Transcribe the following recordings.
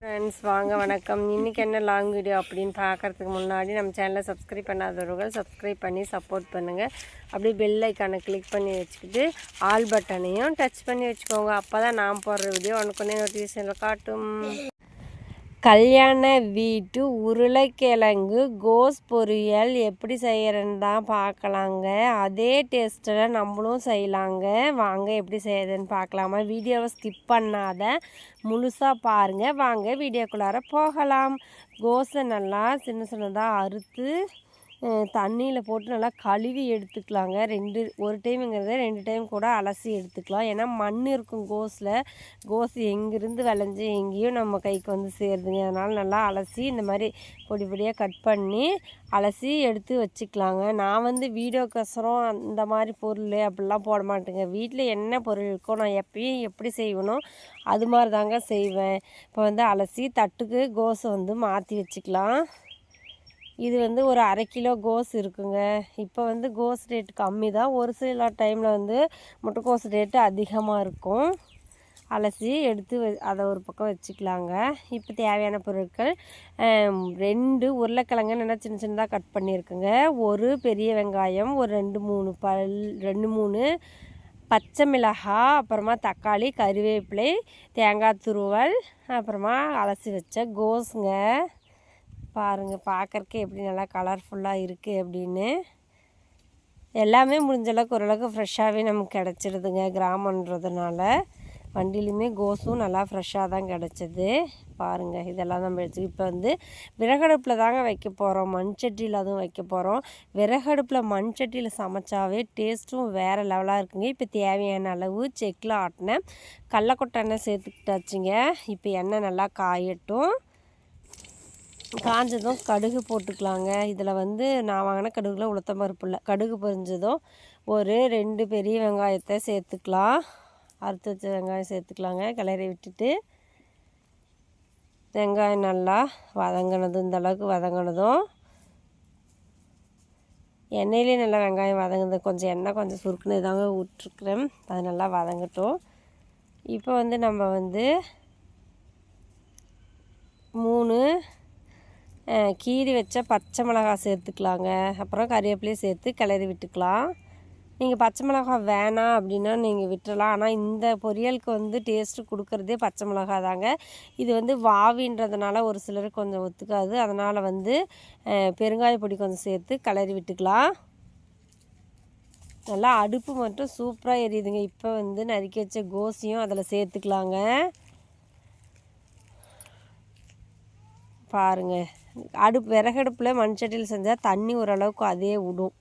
Friends வாங்க வணக்கம். இன்றைக்கி என்ன லாங் வீடியோ அப்படின்னு பார்க்குறதுக்கு முன்னாடி நம்ம சேனலை சப்ஸ்கிரைப் பண்ணாதவர்கள் சப்ஸ்கிரைப் பண்ணி சப்போர்ட் பண்ணுங்கள். அப்படியே பெல் ஐக்கானை கிளிக் பண்ணி வச்சுக்கிட்டு ஆல் பட்டனையும் டச் பண்ணி வச்சுக்கோங்க. அப்போ தான் நான் போடுற வீடியோ உனக்கு நோட்டிஃபிகேஷனில் காட்டும். கல்யாண வீட்டு உருளைக்கிழங்கு கோஸ் பொரியல் எப்படி செய்கிறேன்னு தான் பார்க்கலாங்க. அதே டேஸ்ட்டில் நம்மளும் செய்யலாங்க. வாங்க எப்படி செய்யறதுன்னு பார்க்கலாமா. வீடியோவை ஸ்கிப் பண்ணாத முழுசாக பாருங்கள். வாங்க வீடியோக்குள்ளார போகலாம். கோஸை நல்லா சின்ன சின்னதாக அறுத்து தண்ணியில் போட்டு நல்லா கழுவி எடுத்துக்கலாங்க. ஒரு டைமுங்கிறத 2 டைம் கூட அலசி எடுத்துக்கலாம். ஏன்னா மண் இருக்கும் கோஸ் எங்கேருந்து விளைஞ்சி எங்கேயும் நம்ம கைக்கு வந்து சேருதுங்க. அதனால் நல்லா அலசி இந்த மாதிரி பொடி பொடியாக கட் பண்ணி அலசி எடுத்து வச்சுக்கலாங்க. நான் வந்து வீடியோக்கோசரம் அந்த மாதிரி பொருள் அப்படிலாம் போட மாட்டேங்க. வீட்டில் என்ன பொருள் இருக்கோ நான் எப்பயும் எப்படி செய்வேனோ அது மாதிரி தாங்க செய்வேன். இப்போ வந்து அலசி தட்டுக்கு கோஸை வந்து மாற்றி வச்சுக்கலாம். இது வந்து ஒரு 1/2 கிலோ கோஸ் இருக்குங்க. இப்போ வந்து கோஸ் ரேட் கம்மி தான். ஒரு சில டைமில் வந்து முட்டைக்கோஸ் ரேட்டு அதிகமாக இருக்கும். அலசி எடுத்து அதை ஒரு பக்கம் வச்சுக்கலாங்க. இப்போ தேவையான பொருட்கள் 2 உருளைக்கிழங்கு நல்லா சின்ன சின்னதாக கட் பண்ணியிருக்குங்க. ஒரு பெரிய வெங்காயம், ஒரு 2-3 பச்சை மிளகாய், அப்புறமா தக்காளி, கறிவேப்பிலை, தேங்காய் துருவல், அப்புறமா அலசி வச்ச கோஸுங்க. பாருங்கள் பார்க்குறக்கே எப்படி நல்லா கலர்ஃபுல்லாக இருக்குது அப்படின்னு. எல்லாமே முடிஞ்சளவுக்கு ஓரளவுக்கு ஃப்ரெஷ்ஷாகவே நமக்கு கிடச்சிடுதுங்க. கிராமன்றதுனால வண்டியிலையுமே கோஸும் நல்லா ஃப்ரெஷ்ஷாக தான் கிடச்சிது. பாருங்கள் இதெல்லாம் நம்ம எடுத்து இப்போ வந்து விறகடுப்பில் தாங்க வைக்க போகிறோம். மண் சட்டியில் அதுவும் வைக்க போகிறோம். விறகடுப்பில் மண் சட்டியில் சமைச்சாவே டேஸ்ட்டும் வேறு லெவலாக இருக்குங்க. இப்போ தேவையான அளவு செக்கில் ஆட்டின கடலக்கொட்டை எண்ணெய் சேர்த்துக்கிட்டாச்சுங்க. இப்போ எண்ணெய் நல்லா காயட்டும். காஞ்சதும் கடுகு போட்டுக்கலாங்க. இதில் வந்து நான் வாங்கின கடுகுல உளுத்தம் பருப்பு இல்லை. கடுகு பொரிஞ்சதும் ஒரு 2 பெரிய வெங்காயத்தை சேர்த்துக்கலாம். அறுத்து வச்ச வெங்காயம் சேர்த்துக்கலாங்க. கிளறி விட்டுட்டு வெங்காயம் நல்லா வதங்கினதும் இந்தளவுக்கு வதங்கினதும் எண்ணெயிலே நல்லா வெங்காயம் வதங்குது. கொஞ்சம் எண்ணெய் கொஞ்சம் சுருக்குன்னு தாங்க விட்டுருக்குறேன். அது நல்லா வதங்கட்டும். இப்போ வந்து நம்ம வந்து 3 கீரி வச்ச பச்சை மிளகாய் சேர்த்துக்கலாங்க. அப்புறம் கறிவேப்பிலையும் சேர்த்து கிளறி விட்டுக்கலாம். நீங்கள் பச்சை மிளகாய் வேணாம் அப்படின்னா நீங்கள் விட்டுறலாம். ஆனால் இந்த பொரியலுக்கு வந்து டேஸ்ட்டு கொடுக்குறதே பச்சை மிளகாய் தாங்க. இது வந்து வாவின்றதுனால ஒரு சிலருக்கு கொஞ்சம் ஒத்துக்காது. அதனால் வந்து பெருங்காய பொடி கொஞ்சம் சேர்த்து கிளறி விட்டுக்கலாம். நல்லா அடுப்பு மட்டும் சூப்பராக எரியுதுங்க. இப்போ வந்து நறுக்கி வச்ச கோஸையும் அதில் சேர்த்துக்கலாங்க. பாருங்கள் விறகடுப்பில் மண் சட்டியில் செஞ்சால் தண்ணி ஓரளவுக்கு அதே விடும்.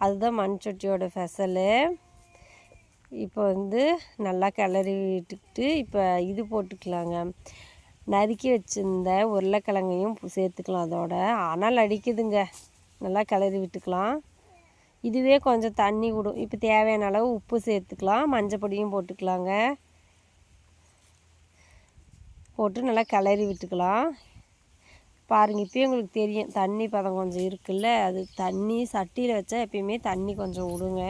அதுதான் மண் சட்டியோட ஸ்பெஷலு. இப்போ வந்து நல்லா கிளறி விட்டுக்கிட்டு இப்போ இது போட்டுக்கலாங்க. நறுக்கி வச்சுருந்த உருளைக்கிழங்கையும் சேர்த்துக்கலாம். அதோட அனல் அடிக்குதுங்க. நல்லா கிளறி விட்டுக்கலாம். இதுவே கொஞ்சம் தண்ணி விடும். இப்போ தேவையான அளவு உப்பு சேர்த்துக்கலாம். மஞ்சள் பொடியும் போட்டுக்கலாங்க. போட்டு நல்லா கிளறி விட்டுக்கலாம். பாருங்கள் இப்போயே உங்களுக்கு தெரியும் தண்ணி பதம் கொஞ்சம் இருக்குல்ல. அது தண்ணி சட்டியில் வச்சா எப்பயுமே தண்ணி கொஞ்சம் விடுங்க.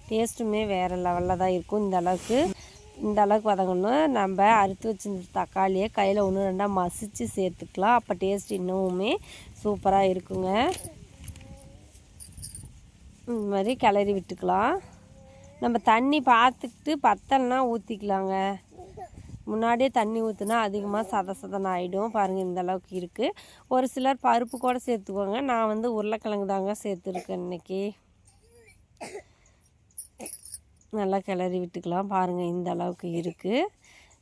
டேஸ்ட்டுமே வேறு லெவலில் தான் இருக்கும். இந்த அளவுக்கு வதங்கணும். நம்ம அறுத்து வச்சிருந்த தக்காளியை கையில் 1-2 மசித்து சேர்த்துக்கலாம். அப்போ டேஸ்ட் இன்னுமே சூப்பராக இருக்குங்க. இந்த மாதிரி கிளறி விட்டுக்கலாம். நம்ம தண்ணி பார்த்துக்கிட்டு பத்தலைனா ஊற்றிக்கலாங்க. முன்னாடியே தண்ணி ஊற்றுனா அதிகமாக சதன்னு ஆகிடும். பாருங்கள் இந்த அளவுக்கு இருக்குது. ஒரு சிலர் பருப்பு கூட சேர்த்துக்குவாங்க. நான் வந்து உருளைக்கிழங்கு தாங்க சேர்த்துருக்கேன் இன்றைக்கி. நல்லா கிளறி விட்டுக்கலாம். பாருங்கள் இந்த அளவுக்கு இருக்குது.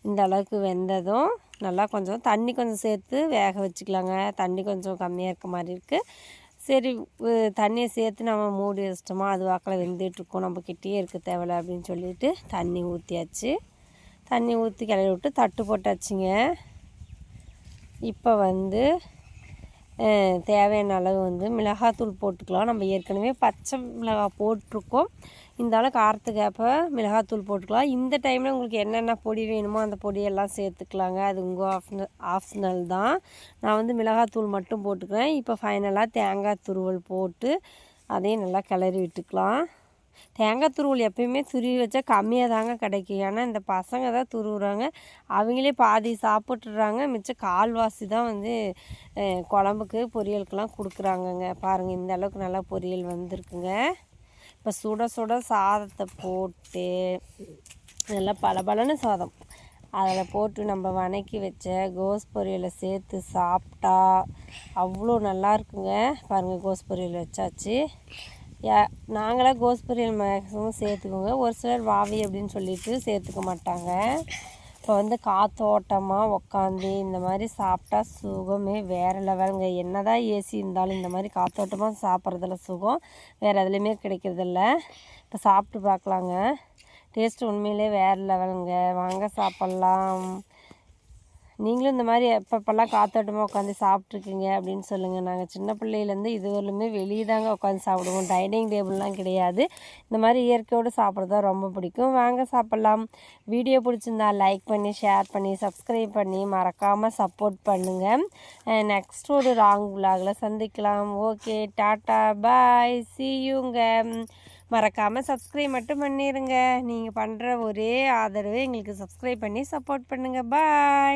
இந்த அளவுக்கு வெந்ததும் நல்லா கொஞ்சம் தண்ணி கொஞ்சம் சேர்த்து வேக வச்சுக்கலாங்க. தண்ணி கொஞ்சம் கம்மியாக இருக்க மாதிரி இருக்குது. சரி தண்ணியை சேர்த்து நம்ம மூடி வச்சிட்டோமா அது வாக்கில் வெந்துட்டுருக்கோம். நம்ம கிட்டேயே இருக்க தேவையில்ல அப்படின்னு சொல்லிட்டு தண்ணி ஊற்றியாச்சு. தண்ணி ஊற்றி கிளறி விட்டு தட்டு போட்டாச்சுங்க. இப்போ வந்து தேவையான அளவு வந்து மிளகாத்தூள் போட்டுக்கலாம். நம்ம ஏற்கனவே பச்சை மிளகாய் போட்டிருக்கோம். இந்த அளவு காரத்துக்கு ஏற்ப மிளகாத்தூள் போட்டுக்கலாம். இந்த டைமில் உங்களுக்கு என்னென்ன பொடி வேணுமோ அந்த பொடியெல்லாம் சேர்த்துக்கலாங்க. அது உங்கள் ஆப்ஷனல் தான். நான் வந்து மிளகாத்தூள் மட்டும் போட்டுக்கிறேன். இப்போ ஃபைனலாக தேங்காய் துருவல் போட்டு அதையும் நல்லா கிளறி விட்டுக்கலாம். தேங்காய் துருவல் எப்பயுமே துருவி வச்சா கம்மியாக தாங்க கிடைக்கும். ஏன்னா இந்த பசங்க தான் துருவுறாங்க, அவங்களே பாதி சாப்பிட்றாங்க, மிச்சம் கால்வாசி தான் வந்து குழம்புக்கு பொரியலுக்கெல்லாம் கொடுக்குறாங்கங்க. பாருங்கள் இந்த அளவுக்கு நல்லா பொரியல் வந்திருக்குங்க. இப்போ சுட சுட சாதத்தை போட்டு நல்லா பலபலன்னு சாதம் அதில் போட்டு நம்ம வதக்கி வச்ச கோஸ் பொரியலை சேர்த்து சாப்பிட்டா அவ்வளோ நல்லா இருக்குங்க. பாருங்கள் கோஸ் பொரியல் வச்சாச்சு. நாங்களாம் கோஸ் பொரியல் மேக்ஸிமம் சேர்த்துக்கோங்க. ஒரு சிலர் வாவி அப்படின்னு சொல்லிட்டு சேர்த்துக்க மாட்டாங்க. இப்போ வந்து காத்தோட்டமாக உக்காந்து இந்த மாதிரி சாப்பிட்டா சுகமே வேறு லெவலுங்க. என்ன தான் ஏசி இருந்தாலும் இந்த மாதிரி காத்தோட்டமாக சாப்பிட்றதுல சுகம் வேறு எதுலேயுமே கிடைக்கிறதில்ல. இப்போ சாப்பிட்டு பார்க்கலாங்க. டேஸ்ட்டு உண்மையிலே வேறு லெவலுங்க. வாங்க சாப்பிட்லாம். நீங்களும் இந்த மாதிரி எப்பப்பெல்லாம் காத்தோட்டமாக உட்காந்து சாப்பிட்ருக்கீங்க அப்படின்னு சொல்லுங்கள். நாங்கள் சின்ன பிள்ளையிலேருந்து இதுவரையிலுமே வெளியே தாங்க உட்காந்து சாப்பிடுவோம். டைனிங் டேபிள்லாம் கிடையாது. இந்த மாதிரி இயற்கையோடு சாப்பிட்றது தான் ரொம்ப பிடிக்கும். வாங்க சாப்பிட்லாம். வீடியோ பிடிச்சிருந்தா லைக் பண்ணி, ஷேர் பண்ணி, சப்ஸ்கிரைப் பண்ணி மறக்காமல் சப்போர்ட் பண்ணுங்கள். நெக்ஸ்ட் ஒரு ராங் விலாகில் சந்திக்கலாம். ஓகே, டாட்டா, பாய், see youங்க. மறக்காமல் சப்ஸ்கிரைப் மட்டும் பண்ணிடுங்க. நீங்கள் பண்ணுற ஒரே ஆதரவு எங்களுக்கு சப்ஸ்கிரைப் பண்ணி சப்போர்ட் பண்ணுங்கள். பாய்.